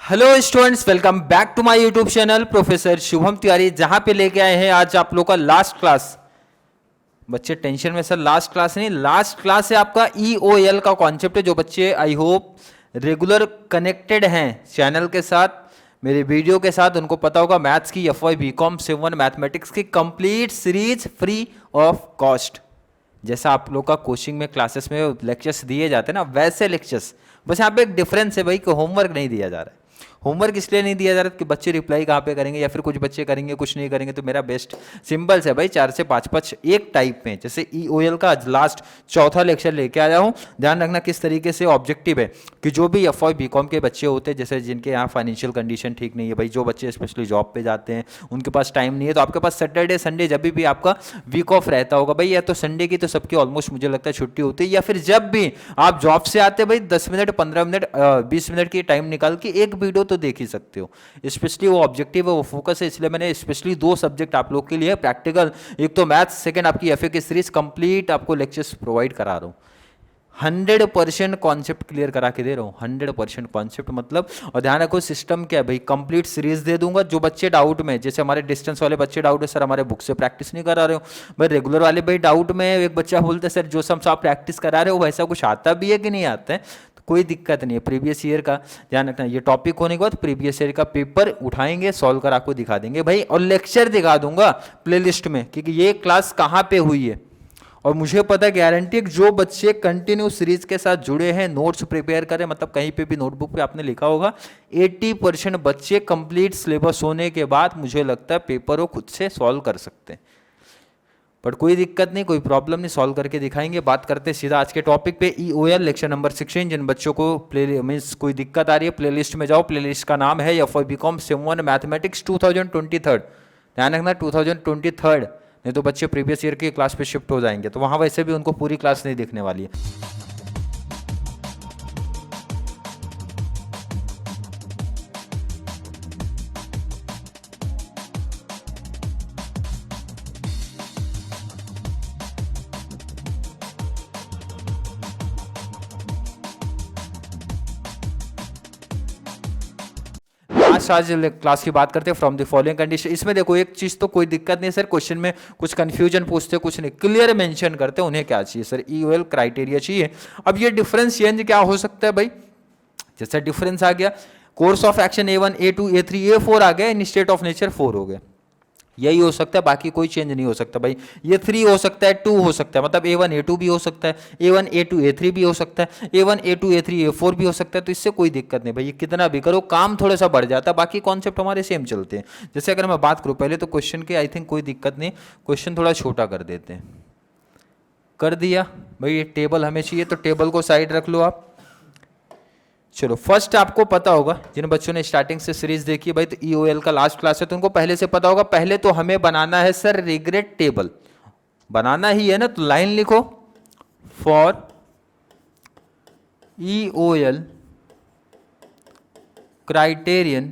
Hello students, welcome back to my YouTube channel professor Shubham Tiwari, जहां पे लेके आए हैं आज आप लोग का लास्ट क्लास। बच्चे टेंशन में, सर लास्ट क्लास नहीं, लास्ट क्लास है आपका EOL का कॉन्सेप्ट है। जो बच्चे आई होप रेगुलर कनेक्टेड हैं चैनल के साथ, मेरे वीडियो के साथ, उनको पता होगा मैथ्स की FY BCom 7 मैथमेटिक्स की complete series free of cost. जैसा आप लोग का कोचिंग में क्लासेस में लेक्चर्स दिए जाते हैं ना, वैसे लेक्चर्स, बस यहाँ पे एक डिफरेंस है भाई कि होमवर्क नहीं दिया जा रहा है। होमवर्क इसलिए नहीं दिया जा रहा कि बच्चे रिप्लाई कहाँ पे करेंगे, या फिर कुछ बच्चे करेंगे कुछ नहीं करेंगे। तो मेरा बेस्ट सिंबल्स है भाई, 4 से 5 एक टाइप में। जैसे EOL का आज लास्ट चौथा लेक्चर लेके आया हूँ। ध्यान रखना किस तरीके से ऑब्जेक्टिव है कि जो भी FY BCom के बच्चे होते हैं, जैसे जिनके यहाँ फाइनेंशियल कंडीशन ठीक नहीं है भाई, जो बच्चे स्पेशली जॉब पे जाते हैं, उनके पास टाइम नहीं है, तो आपके पास सैटरडे संडे जब भी आपका वीक ऑफ रहता होगा भाई, या तो संडे की तो सबकी ऑलमोस्ट मुझे लगता है छुट्टी होती है, या फिर जब भी आप जॉब से आते भाई 10 मिनट 15 मिनट 20 मिनट की टाइम निकाल के एक वीडियो तो देख ही सकते हो। स्पेशली वो ऑब्जेक्टिव है, वो फोकस है, इसलिए मैंने स्पेशली 2 सब्जेक्ट आप लोग के लिए प्रैक्टिकल, एक तो मैथ्स, सेकंड आपकी FA की सीरीज कंप्लीट आपको लेक्चर्स प्रोवाइड करा रहा हूँ। 100% कॉन्सेप्ट क्लियर करा के दे रहा हूँ, 100% कॉन्सेप्ट मतलब। और ध्यान रखो सिस्टम क्या है भाई, कंप्लीट सीरीज दे दूंगा। जो बच्चे डाउट में, जैसे हमारे डिस्टेंस वाले बच्चे डाउट है सर हमारे बुक से प्रैक्टिस नहीं करा रहे हो, भाई रेगुलर वाले भाई डाउट में एक बच्चा बोलते हैं सर जो सब आप प्रैक्टिस करा रहे हो वैसा कुछ आता भी है कि नहीं आता है, तो कोई दिक्कत नहीं है। प्रीवियस ईयर का ध्यान रखना, ये टॉपिक होने के बाद प्रीवियस ईयर का पेपर उठाएंगे, सॉल्व कर आपको दिखा देंगे भाई, और लेक्चर दिखा दूंगा प्लेलिस्ट में कि ये क्लास कहाँ पे हुई है। और मुझे पता गारंटी जो बच्चे कंटिन्यू सीरीज के साथ जुड़े हैं, नोट्स प्रिपेयर करें, मतलब कहीं पे भी नोटबुक पे आपने लिखा होगा 80% बच्चे कंप्लीट सिलेबस होने के बाद मुझे लगता है पेपर वो खुद से सॉल्व कर सकते हैं। बट कोई दिक्कत नहीं, कोई प्रॉब्लम नहीं, सॉल्व करके दिखाएंगे। बात करते हैं सीधा आज के टॉपिक पे, EOL लेक्चर नंबर 16। जिन बच्चों को प्ले मीन्स कोई दिक्कत आ रही है, प्लेलिस्ट में जाओ, प्लेलिस्ट का नाम है FY BCom 7 मैथमेटिक्स 2023। ध्यान रखना 2023, नहीं तो बच्चे प्रीवियस ईयर की क्लास पे शिफ्ट हो जाएंगे, तो वहाँ वैसे भी उनको पूरी क्लास नहीं दिखने वाली है। आज क्लास की बात करते हैं फ्रॉम द फॉलोइंग कंडीशन। इसमें देखो एक चीज तो कोई दिक्कत नहीं सर, क्वेश्चन में कुछ कंफ्यूजन पूछते कुछ नहीं, क्लियर मेंशन करते उन्हें क्या चाहिए सर, EOL क्राइटेरिया चाहिए। अब ये डिफरेंस चेंज क्या हो सकता है भाई, जैसा डिफरेंस आ गया course of action A1 A2 A3 A4 आ गया, इन स्टेट ऑफ नेचर 4 हो गया, यही हो सकता है, बाकी कोई चेंज नहीं हो सकता भाई। ये 3 हो सकता है, 2 हो सकता है, मतलब A1 A2 भी हो सकता है, A1 A2 A3 भी हो सकता है, A1 A2 A3 A4 भी हो सकता है, तो इससे कोई दिक्कत नहीं भाई, ये कितना भी करो काम थोड़ा सा बढ़ जाता है, बाकी कॉन्सेप्ट हमारे सेम चलते हैं। जैसे अगर मैं बात करूँ पहले तो क्वेश्चन के, आई थिंक कोई दिक्कत नहीं, क्वेश्चन थोड़ा छोटा कर देते हैं, कर दिया भाई। ये टेबल हमें चाहिए तो टेबल को साइड रख लो आप। चलो फर्स्ट आपको पता होगा, जिन बच्चों ने स्टार्टिंग से सीरीज देखी है भाई, तो EOL का लास्ट क्लास है तो उनको पहले से पता होगा। पहले तो हमें बनाना है सर रिग्रेट टेबल, बनाना ही है ना, तो लाइन लिखो, for EOL criterion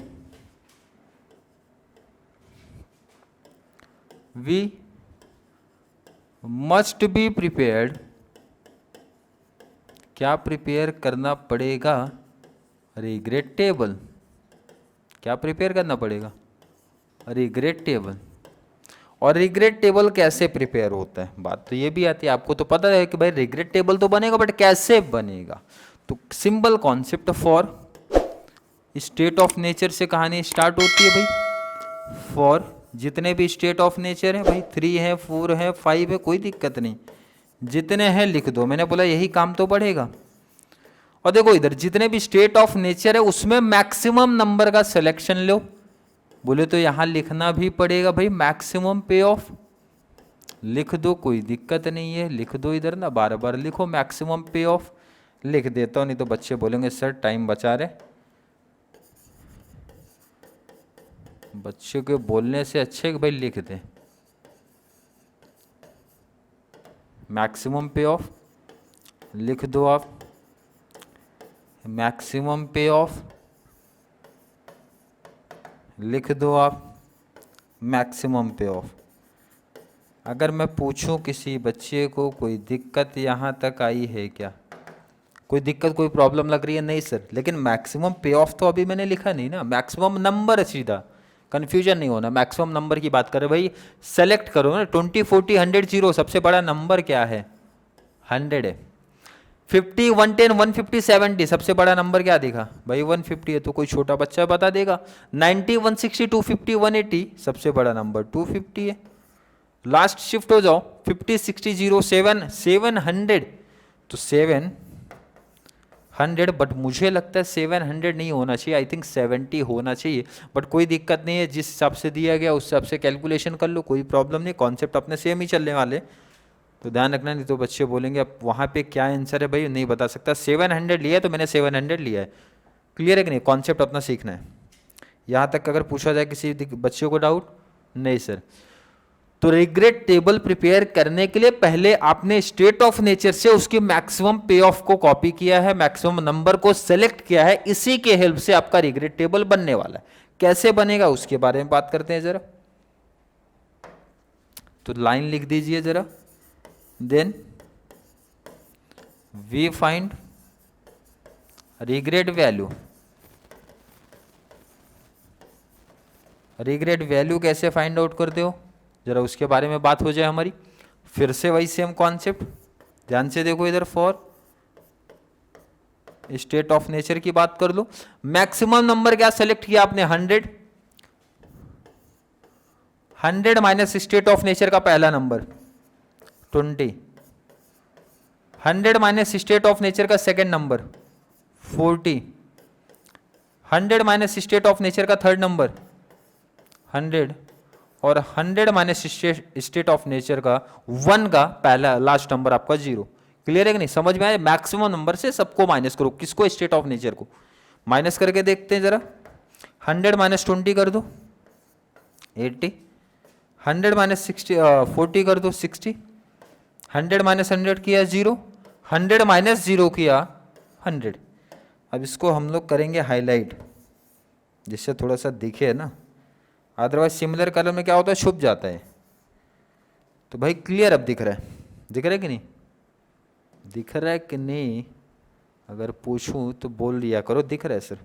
we must be prepared, क्या प्रिपेयर करना पड़ेगा, रिग्रेट टेबल। क्या प्रिपेयर करना पड़ेगा, रिग्रेट टेबल। और रिग्रेट टेबल कैसे प्रिपेयर होता है, बात तो ये भी आती है, आपको तो पता है कि भाई रिग्रेट टेबल तो बनेगा, बट कैसे बनेगा। तो simple concept, for state of nature से कहानी स्टार्ट होती है भाई। फॉर जितने भी स्टेट ऑफ नेचर है भाई, 3 है 4 है 5 है, कोई दिक्कत नहीं, जितने हैं लिख दो, मैंने बोला यही काम तो बढ़ेगा। और देखो इधर जितने भी स्टेट ऑफ नेचर है उसमें मैक्सिमम नंबर का सिलेक्शन लो, बोले तो यहां लिखना भी पड़ेगा भाई, मैक्सिमम पे ऑफ लिख दो, कोई दिक्कत नहीं है, लिख दो इधर ना, बार बार लिखो मैक्सिमम पे ऑफ। लिख देता हूं, नहीं तो बच्चे बोलेंगे सर टाइम बचा रहे, बच्चे के बोलने से अच्छे कि भाई लिख दे मैक्सिमम पे ऑफ, लिख दो आप मैक्सिमम पे ऑफ, लिख दो आप मैक्सिमम पे ऑफ। अगर मैं पूछूं किसी बच्चे को कोई दिक्कत यहाँ तक आई है क्या, कोई दिक्कत कोई प्रॉब्लम लग रही है? नहीं सर, लेकिन मैक्सिमम पे ऑफ तो अभी मैंने लिखा नहीं ना, मैक्सिमम नंबर है सीधा, कंफ्यूजन नहीं होना। मैक्सिमम नंबर की बात करें भाई, सेलेक्ट करो ना, 20 40 100 0, सबसे बड़ा नंबर क्या है? 100 है। 50 110 150 70, सबसे बड़ा नंबर क्या दिखा भाई? 150 है, तो कोई छोटा बच्चा बता देगा। 90 160 250 180, सबसे बड़ा नंबर 250 है। लास्ट शिफ्ट हो जाओ, 50 60 0 7 700, तो 700, बट मुझे लगता है 700 नहीं होना चाहिए, आई थिंक 70 होना चाहिए, बट कोई दिक्कत नहीं है, जिस हिसाब से दिया गया उस हिसाब से कैलकुलेशन कर लो, कोई प्रॉब्लम नहीं, कॉन्सेप्ट अपने सेम ही चलने वाले, तो ध्यान रखना, नहीं तो बच्चे बोलेंगे अब वहाँ पे क्या आंसर है भाई, नहीं बता सकता। 700 लिया है तो मैंने 700 लिया है, क्लियर है कि नहीं? कॉन्सेप्ट अपना सीखना है। यहाँ तक अगर पूछा जाए किसी बच्चे को डाउट? नहीं सर। तो रिग्रेट टेबल प्रिपेयर करने के लिए पहले आपने स्टेट ऑफ नेचर से उसकी मैक्सिमम पे ऑफ को कॉपी किया है, मैक्सिमम नंबर को सेलेक्ट किया है, इसी के हेल्प से आपका रिग्रेट टेबल बनने वाला है। कैसे बनेगा उसके बारे में बात करते हैं जरा, तो लाइन लिख दीजिए जरा। Then we find regret value. Regret value कैसे फाइंड आउट करते हो जरा उसके बारे में बात हो जाए हमारी। फिर से वही सेम कॉन्सेप्ट, ध्यान से देखो इधर, फॉर स्टेट ऑफ नेचर की बात कर लो। मैक्सिमम नंबर क्या सेलेक्ट किया आपने? 100। 100 माइनस स्टेट ऑफ नेचर का पहला number 20। 100 minus state of nature का second number 40। 100 minus state of nature का थर्ड नंबर 100, और 100 माइनस स्टेट ऑफ नेचर का 1 का पहला लास्ट नंबर आपका 0। क्लियर है कि नहीं? समझ में आया? मैक्सिमम नंबर से सबको माइनस करो, किसको? स्टेट ऑफ नेचर को माइनस करके देखते हैं जरा। 100 माइनस 20 कर दो 80। 100 माइनस 40 कर दो 60। 100 माइनस 100 किया 0। 100 माइनस 0 किया 100। अब इसको हम लोग करेंगे हाईलाइट, जिससे थोड़ा सा दिखे ना, अदरवाइज सिमिलर कलर में क्या होता है, छुप जाता है। तो भाई क्लियर अब दिख रहा है? दिख रहा है कि नहीं? दिख रहा है कि नहीं? अगर पूछूं तो बोल दिया करो दिख रहा है सर।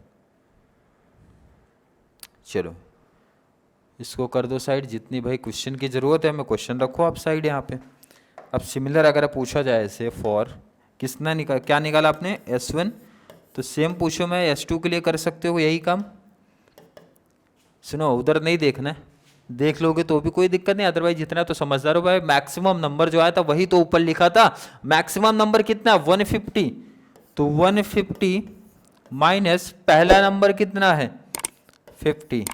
चलो इसको कर दो साइड, जितनी भाई क्वेश्चन की ज़रूरत है हमें क्वेश्चन रखो आप साइड यहाँ पे। अब सिमिलर अगर पूछा जाए ऐसे फॉर, किसना निकाल, क्या निकाला आपने? S1, तो सेम पूछो मैं S2 के लिए कर सकते हो यही काम। सुनो उधर नहीं देखना है, देख लोगे तो भी कोई दिक्कत नहीं, अदरवाइज जितना तो समझदार हो भाई। मैक्सिमम नंबर जो आया था वही तो ऊपर लिखा था। मैक्सिमम नंबर कितना? 150, तो 150 माइनस पहला नंबर कितना है? 50।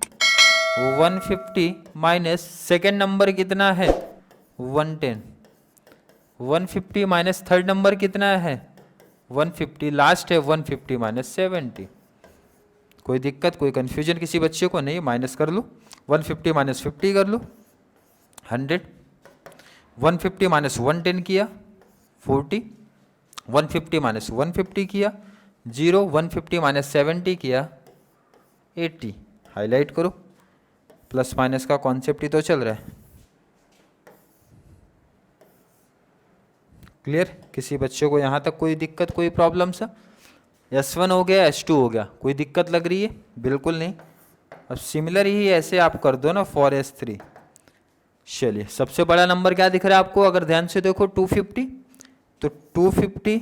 150 माइनस सेकेंड नंबर कितना है? 110। 150 माइनस थर्ड नंबर कितना है? 150, लास्ट है 150 माइनस 70। कोई दिक्कत कोई कन्फ्यूजन किसी बच्चे को नहीं? माइनस कर लो, 150 माइनस 50 कर लो 100। 150 माइनस 110 किया 40। 150 माइनस 150 किया 0। 150 माइनस 70 किया 80। हाईलाइट करो, प्लस माइनस का कॉन्सेप्ट ही तो चल रहा है। क्लियर? किसी बच्चे को यहाँ तक कोई दिक्कत कोई प्रॉब्लम सा? S1 हो गया, S2 हो गया, कोई दिक्कत लग रही है? बिल्कुल नहीं। अब सिमिलर ही ऐसे आप कर दो ना फॉर S3। चलिए सबसे बड़ा नंबर क्या दिख रहा है आपको? अगर ध्यान से देखो 250, तो 250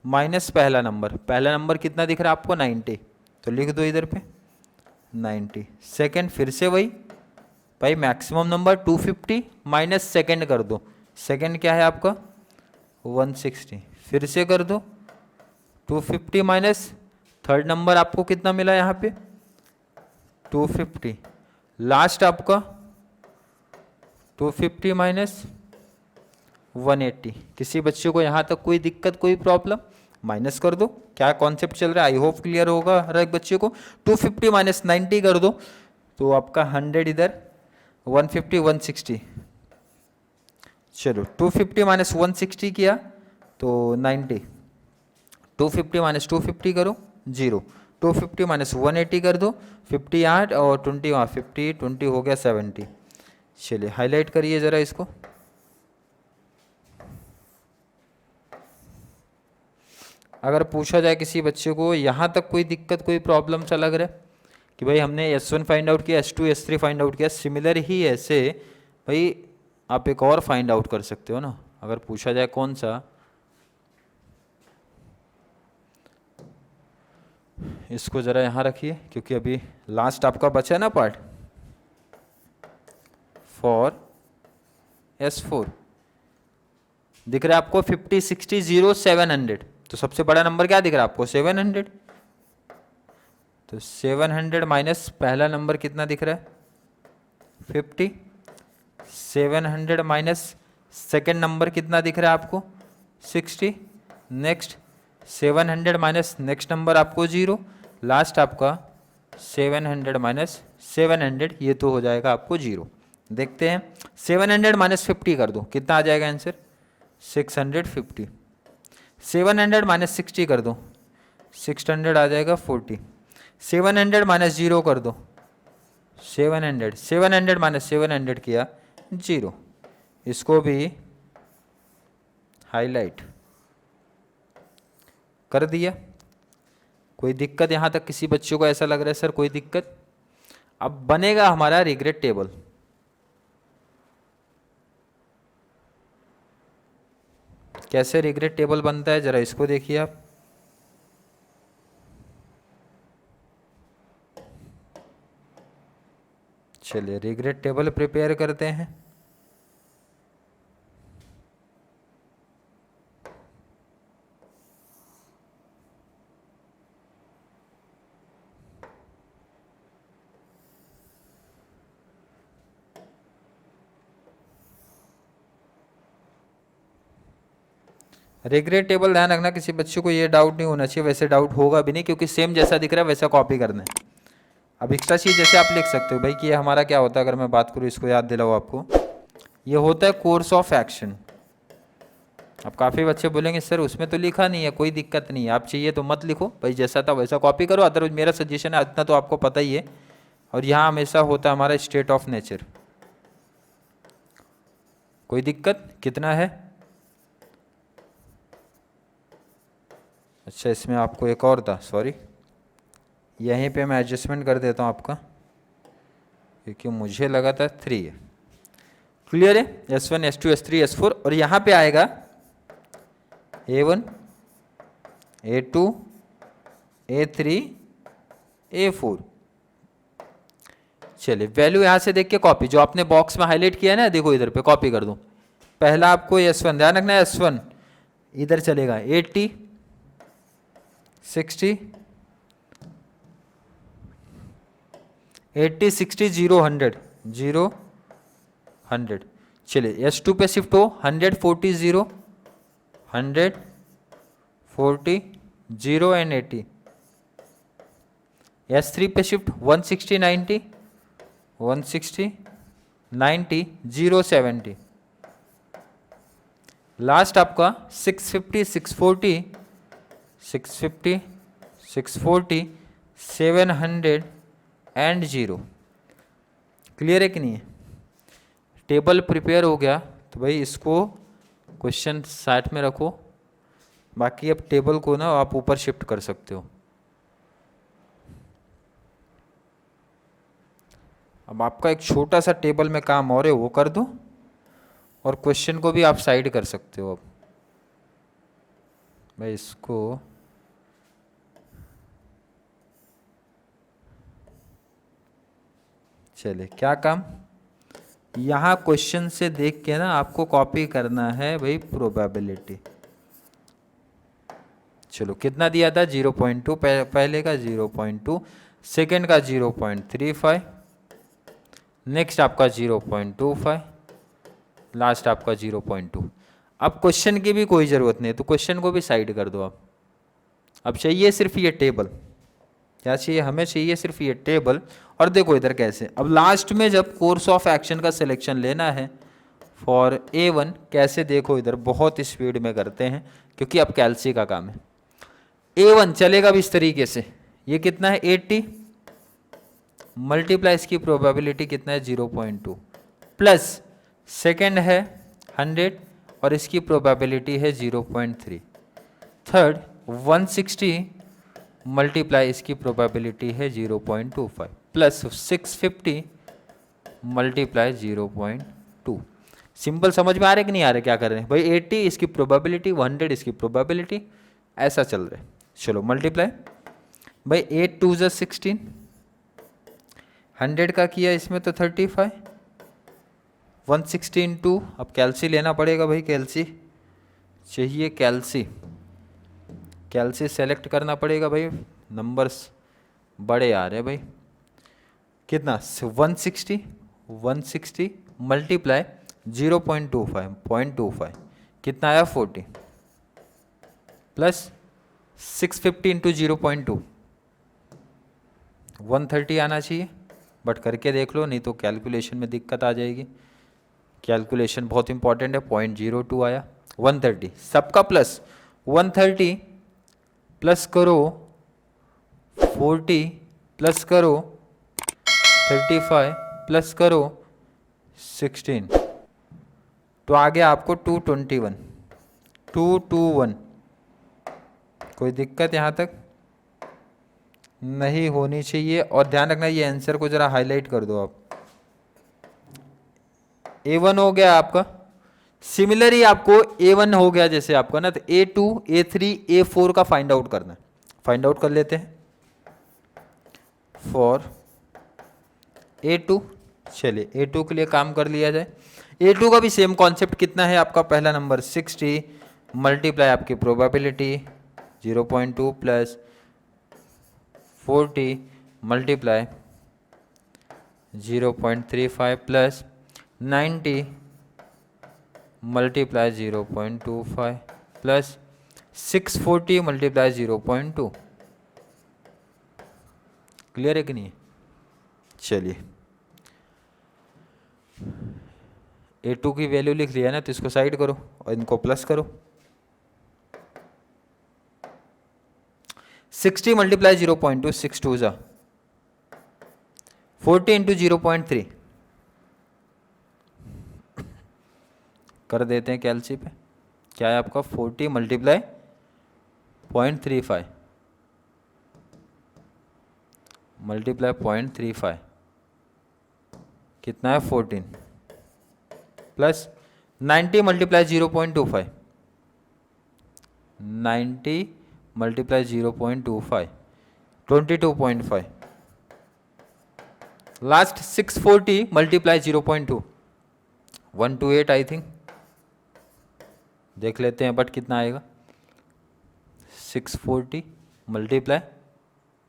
माइनस पहला नंबर कितना दिख रहा है आपको? 90, तो लिख दो इधर पे 90। सेकेंड फिर से वही भाई, मैक्सिमम नंबर 250 माइनस सेकेंड कर दो, सेकेंड क्या है आपका? 160। फिर से कर दो 250 माइनस थर्ड नंबर आपको कितना मिला यहाँ पे? 250। लास्ट आपका 250 माइनस 180। किसी बच्चे को यहाँ तक कोई दिक्कत कोई प्रॉब्लम? माइनस कर दो, क्या कॉन्सेप्ट चल रहा है, आई होप क्लियर होगा हर एक बच्चे को। 250 माइनस 90 कर दो, तो आपका 100 इधर, 150 160। चलो 250 माइनस 160 किया तो 90। 250 माइनस 250 करो 0। 250 माइनस 180 कर दो, 50 8 और 20 वहाँ 50, 20 हो गया 70। चलिए हाईलाइट करिए ज़रा इसको। अगर पूछा जाए किसी बच्चे को यहाँ तक कोई दिक्कत कोई प्रॉब्लम सा लग रहा है कि भाई हमने S1 फाइंड आउट किया, S2 S3 फाइंड आउट किया, सिमिलर ही ऐसे भाई आप एक और फाइंड आउट कर सकते हो ना। अगर पूछा जाए कौन सा, इसको ज़रा यहाँ रखिए क्योंकि अभी लास्ट आपका बचा है ना पार्ट। फॉर S4 दिख रहा है आपको 50 60 0 700, तो सबसे बड़ा नंबर क्या दिख रहा है आपको 700। तो 700 माइनस पहला नंबर कितना दिख रहा है 50, 700 माइनस सेकेंड नंबर कितना दिख रहा है आपको 60, नेक्स्ट 700 माइनस नेक्स्ट नंबर आपको 0, लास्ट आपका 700 माइनस 700, ये तो हो जाएगा आपको 0। देखते हैं 700 माइनस 50 कर दो, कितना आ जाएगा आंसर 650। 700 माइनस 60 कर दो, 600 आ जाएगा 40। 700 माइनस 0 कर दो, 700, 700 माइनस 700 किया 0। इसको भी हाईलाइट कर दिया। कोई दिक्कत यहाँ तक किसी बच्चों को ऐसा लग रहा है सर कोई दिक्कत? अब बनेगा हमारा रिग्रेट टेबल। कैसे रिग्रेट टेबल बनता है जरा इसको देखिए आप। चलिए रिग्रेट टेबल प्रिपेयर करते हैं। रिग्रेट टेबल ध्यान रखना किसी बच्चे को ये डाउट नहीं होना चाहिए, वैसे डाउट होगा भी नहीं क्योंकि सेम जैसा दिख रहा है वैसा कॉपी करना है। अब एक्स्ट्रा चीज़ जैसे आप लिख सकते हो भाई कि ये हमारा क्या होता है, अगर मैं बात करूँ इसको याद दिलाओ आपको, ये होता है कोर्स ऑफ एक्शन। अब काफ़ी बच्चे बोलेंगे सर उसमें तो लिखा नहीं है, कोई दिक्कत नहीं है, आप चाहिए तो मत लिखो भाई, जैसा था वैसा कॉपी करो। अदरवाइज मेरा सजेशन है, इतना तो आपको पता ही है। और यहाँ हमेशा होता है हमारा स्टेट ऑफ नेचर। कोई दिक्कत कितना है? अच्छा इसमें आपको एक और था, सॉरी, यहीं पे मैं एडजस्टमेंट कर देता हूँ आपका क्योंकि मुझे लगा था 3 है। क्लियर है? S1 S2 S3 S4 और यहाँ पे आएगा A1 A2 A3 A4। चलिए वैल्यू यहाँ से देख के कॉपी, जो आपने बॉक्स में हाईलाइट किया है ना, देखो इधर पे कॉपी कर दो। पहला आपको S1 ध्यान रखना है, S1 इधर चलेगा 80 60 80 60 0 100 0 100। चलिए S2 पे शिफ्ट हो 100 40 0 100 40 0 एंड 80। S3 पे शिफ्ट 160 90 160 90 0 70। लास्ट आपका 650 640 650 640 700 एंड 0। क्लियर है कि नहीं है? टेबल प्रिपेयर हो गया तो भाई इसको क्वेश्चन साइड में रखो, बाकी अब टेबल को ना आप ऊपर शिफ्ट कर सकते हो। अब आपका एक छोटा सा टेबल में काम और है वो कर दो और क्वेश्चन को भी आप साइड कर सकते हो। अब भाई इसको चलिए क्या काम, यहाँ क्वेश्चन से देख के ना आपको कॉपी करना है भाई प्रोबेबिलिटी। चलो कितना दिया था 0.2, पहले का 0.2, सेकेंड का 0.35, नेक्स्ट आपका 0.25, लास्ट आपका 0.2। अब क्वेश्चन की भी कोई ज़रूरत नहीं, तो क्वेश्चन को भी साइड कर दो आप। अब चाहिए सिर्फ ये टेबल, क्या चाहिए हमें? चाहिए सिर्फ ये टेबल। और देखो इधर कैसे, अब लास्ट में जब कोर्स ऑफ एक्शन का सिलेक्शन लेना है फॉर A1, कैसे देखो इधर बहुत स्पीड में करते हैं क्योंकि अब कैलसी का काम है। A1 चलेगा भी इस तरीके से, ये कितना है 80 मल्टीप्लाई इसकी प्रोबेबिलिटी कितना है 0.2 प्लस सेकेंड है 100 और इसकी प्रोबेबिलिटी है 0.3, थर्ड 160 मल्टीप्लाई इसकी प्रोबेबिलिटी है 0.25 प्लस 650 मल्टीप्लाई 0.2। सिंपल समझ में आ रहा है कि नहीं आ रहा है? क्या कर रहे हैं भाई? 80 इसकी प्रोबेबिलिटी, 100 इसकी प्रोबेबिलिटी, ऐसा चल रहा है। चलो मल्टीप्लाई भाई 8 2 ज़ा 16, 100 का किया इसमें तो 35, 160 इंटू, अब कैल्सी लेना पड़ेगा भाई, कैल्सी चाहिए, कैल्सी सेलेक्ट करना पड़ेगा भाई, नंबर्स बड़े आ रहे हैं भाई। कितना? 160 मल्टीप्लाई 0.25 कितना आया? 40 प्लस 650 इंटू 0.2 130 आना चाहिए, बट करके देख लो, नहीं तो कैलकुलेशन में दिक्कत आ जाएगी। कैलकुलेशन बहुत इंपॉर्टेंट है। 0.02 आया, 130 सबका प्लस, 130 प्लस करो 40 प्लस करो 35 प्लस करो 16, तो आ गया आपको 221। कोई दिक्कत यहाँ तक नहीं होनी चाहिए। और ध्यान रखना ये आंसर को जरा हाईलाइट कर दो आप। A1 हो गया आपका, सिमिलरली आपको A1 हो गया जैसे आपका ना, तो A2 A3 A4 का फाइंड आउट करना है। फाइंड आउट कर लेते हैं फॉर A2। चलिए A2 के लिए काम कर लिया जाए। A2 का भी सेम कॉन्सेप्ट कितना है आपका? पहला नंबर 60 मल्टीप्लाई आपकी probability 0.2 plus 40 multiply 0.35 plus 90 multiply 0.25 plus 640 multiply 0.2। Clear है कि नहीं? चलिए A2 की वैल्यू लिख लिया ना, तो इसको साइड करो और इनको प्लस करो। 60 मल्टीप्लाई 0.2 6 2 ज़ा 40 इंटू 0.3 कर देते हैं कैलसी पे। क्या है आपका? 40 मल्टीप्लाई 0.35 मल्टीप्लाई 0.35 कितना है? 14 plus 90 multiply 0.25 90 multiply 0.25 22.5 last 640 multiply 0.2 128 I think, देख लेते हैं बट कितना आएगा? 640 मल्टीप्लाई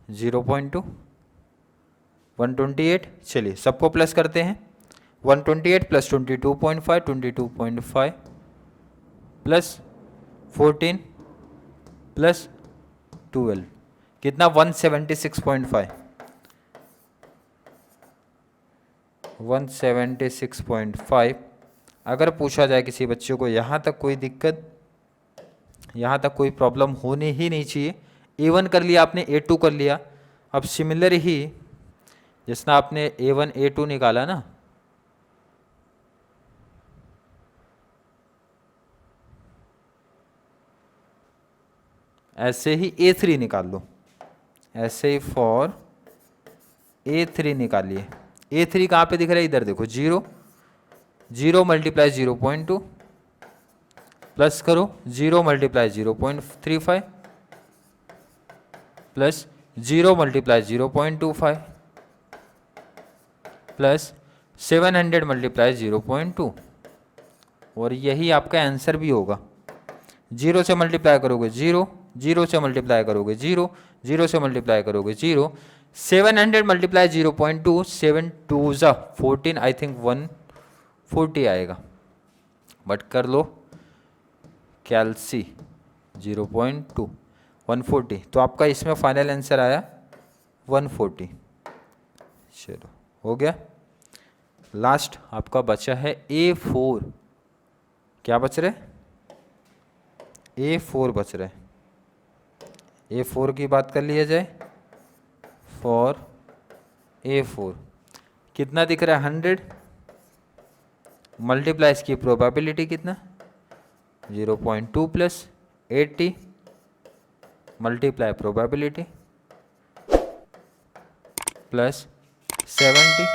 0.2 128। चलिए सबको प्लस करते हैं। 128 प्लस 22.5 22.5 प्लस 14 प्लस 12 कितना? 176.5 176.5। अगर पूछा जाए किसी बच्चे को यहाँ तक कोई दिक्कत, यहाँ तक कोई प्रॉब्लम होनी ही नहीं चाहिए। A1 कर लिया आपने, A2 कर लिया। अब सिमिलर ही जिसना आपने A1 A2 निकाला ना, ऐसे ही A3 निकाल लो। ऐसे ही फॉर A3 निकालिए। A3 कहाँ पे दिख रहा है? इधर देखो, 0 मल्टीप्लाई 0.2 प्लस करो 0 multiply 0.35 plus 0 multiply 0.25 plus 700 multiply 0.2, और यही आपका आंसर भी होगा। 0 से मल्टीप्लाई करोगे 0, 0 से मल्टीप्लाई करोगे 0, 0 से मल्टीप्लाई करोगे 0, 700 मल्टीप्लाई 0.2 7 2 ज़ा 14 आई थिंक 140 आएगा, बट कर लो कैलसी 0.2 140, तो आपका इसमें फाइनल आंसर आया 140। चलो हो गया। लास्ट आपका बचा है A4। क्या बच रहा है? A4 बच रहा है। A4 की बात कर लिया जाए। फॉर A4 कितना दिख रहा है? 100 मल्टीप्लाई इसकी प्रोबेबिलिटी कितना? 0.2 plus 80 multiply probability plus 70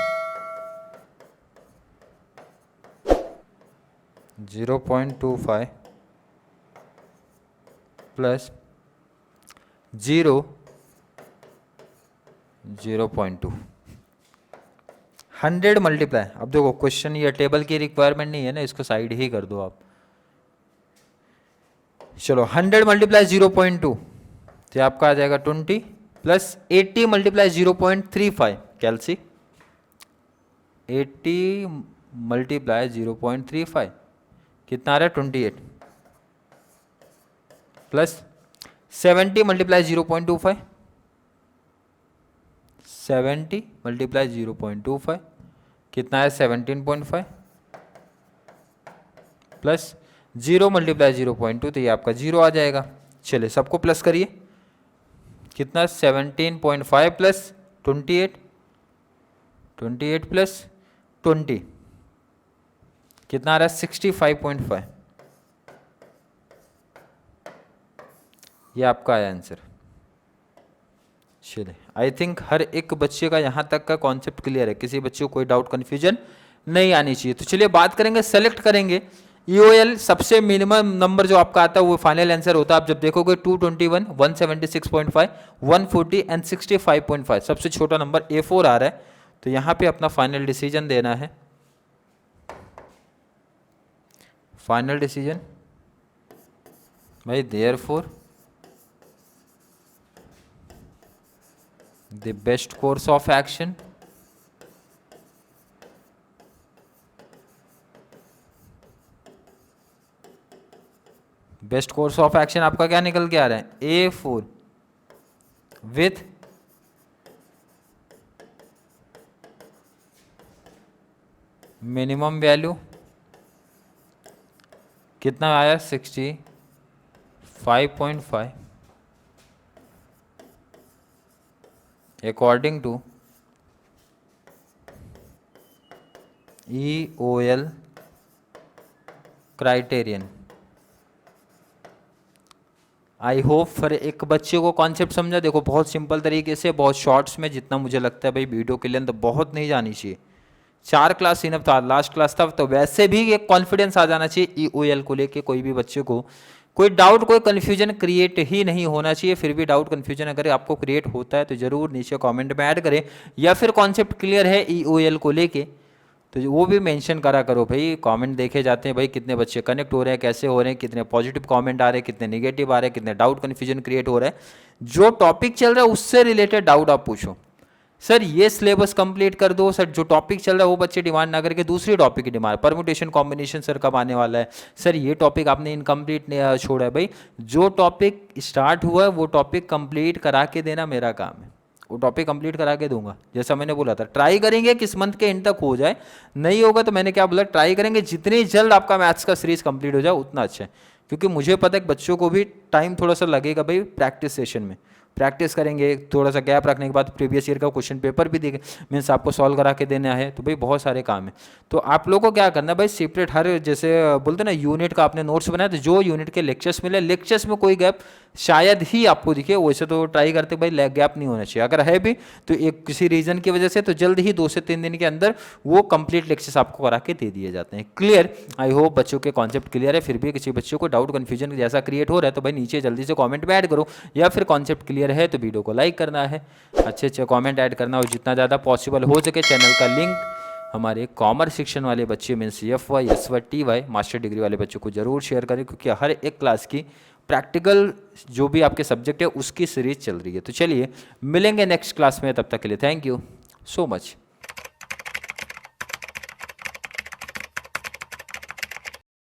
0.25 plus 0.2 100 multiply. अब देखो क्वेश्चन ये टेबल की रिक्वायरमेंट नहीं है ना, इसको साइड ही कर दो आप। चलो 100 मल्टीप्लाई 0.2 तो आपका आ जाएगा 20 प्लस 80 मल्टीप्लाई 0.35 कैलसी 80 मल्टीप्लाई 0.35 कितना आ रहा है 28 प्लस 70 मल्टीप्लाई 0.25 70 मल्टीप्लाई 0.25 कितना है 17.5 प्लस 0 मल्टीप्लाई 0.2 तो ये आपका 0 आ जाएगा। चलिए सबको प्लस करिए, कितना 17.5 प्लस 28 प्लस 20 कितना आ रहा है 65.5। ये आपका आया आंसर। चलिए आई थिंक हर एक बच्चे का यहाँ तक का कॉन्सेप्ट क्लियर है, किसी बच्चे को कोई डाउट कन्फ्यूजन नहीं आनी चाहिए। तो चलिए बात करेंगे, सेलेक्ट करेंगे EOL। सबसे मिनिमम नंबर जो आपका आता है वो फाइनल आंसर होता है। आप जब देखोगे 221, 176.5, 140 एंड 65.5, सबसे छोटा नंबर A4 आ रहा है। तो यहाँ पे अपना फाइनल डिसीजन देना है। फाइनल डिसीजन भाई therefore the best course of action best course of action आपका क्या निकल के आ रहा है A4 विथ मिनिमम वैल्यू कितना आया 65.5 according to EOL criterion. I hope फिर एक बच्चे को कॉन्सेप्ट समझा। देखो बहुत सिंपल तरीके से, बहुत शॉर्ट्स में, जितना मुझे लगता है भाई वीडियो के लेंथ बहुत नहीं जानी चाहिए। 4 क्लास इनफ था, लास्ट क्लास था, तो वैसे भी एक कॉन्फिडेंस आ जाना चाहिए EOL को लेके। कोई भी बच्चे को कोई डाउट कोई कन्फ्यूजन क्रिएट ही नहीं होना चाहिए। फिर भी डाउट कन्फ्यूजन अगर आपको क्रिएट होता है तो जरूर नीचे कमेंट में ऐड करें, या फिर कॉन्सेप्ट क्लियर है EOL को लेके तो वो भी मेंशन करा करो। भाई कमेंट देखे जाते हैं भाई कितने बच्चे कनेक्ट हो रहे हैं, कैसे हो रहे हैं, कितने पॉजिटिव कमेंट आ रहे हैं, कितने नेगेटिव आ रहे हैं, कितने डाउट कन्फ्यूजन क्रिएट हो रहा है। जो टॉपिक चल रहा है उससे रिलेटेड डाउट आप पूछो। सर ये सिलेबस कंप्लीट कर दो, सर जो टॉपिक चल रहा है वो बच्चे डिमांड ना करके दूसरी टॉपिक की डिमांड, परम्यूटेशन कॉम्बिनेशन सर कब आने वाला है, सर ये टॉपिक आपने इनकम्प्लीट छोड़ा है। भाई जो टॉपिक स्टार्ट हुआ है वो टॉपिक कंप्लीट करा के देना मेरा काम है, वो टॉपिक कंप्लीट करा के दूंगा। जैसा मैंने बोला था ट्राई करेंगे किस मंथ के एंड तक हो जाए, नहीं होगा तो मैंने क्या बोला ट्राई करेंगे जितनी जल्द आपका मैथ्स का सीरीज कंप्लीट हो जाए उतना अच्छा है। क्योंकि मुझे पता है कि बच्चों को भी टाइम थोड़ा सा लगेगा भाई, प्रैक्टिस सेशन में प्रैक्टिस करेंगे, थोड़ा सा गैप रखने के बाद प्रीवियस ईयर का क्वेश्चन पेपर भी देंगे, मीन्स आपको सॉल्व करा के देना है। तो भाई बहुत सारे काम है, तो आप लोगों को क्या करना है भाई सेपरेट हर जैसे बोलते ना यूनिट का आपने नोट्स बनाया, तो जो यूनिट के लेक्चर्स मिले लेक्चर्स में कोई गैप शायद ही आपको दिखे, वैसे तो ट्राई करते भाई गैप नहीं होना चाहिए। अगर है भी तो एक किसी रीजन की वजह से तो जल्द ही 2 से 3 दिन के अंदर वो कंप्लीट लेक्चर्स आपको करा के दे दिए जाते हैं। क्लियर? आई होप बच्चों के कॉन्सेप्ट क्लियर है। फिर भी किसी बच्चों को डाउट कन्फ्यूजन जैसा क्रिएट हो रहा है तो भाई नीचे जल्दी से कॉमेंट में ऐड करो, या फिर कॉन्सेप्ट क्लियर है तो वीडियो को लाइक करना है, अच्छे कॉमेंट ऐड करना, और जितना ज़्यादा पॉसिबल हो सके चैनल का लिंक हमारे कॉमर्स सेक्शन वाले बच्चे means FY SY TY master degree वाले बच्चों को जरूर शेयर करें, क्योंकि हर एक क्लास की प्रैक्टिकल जो भी आपके सब्जेक्ट है उसकी सीरीज चल रही है। तो चलिए मिलेंगे नेक्स्ट क्लास में, तब तक के लिए थैंक यू सो मच।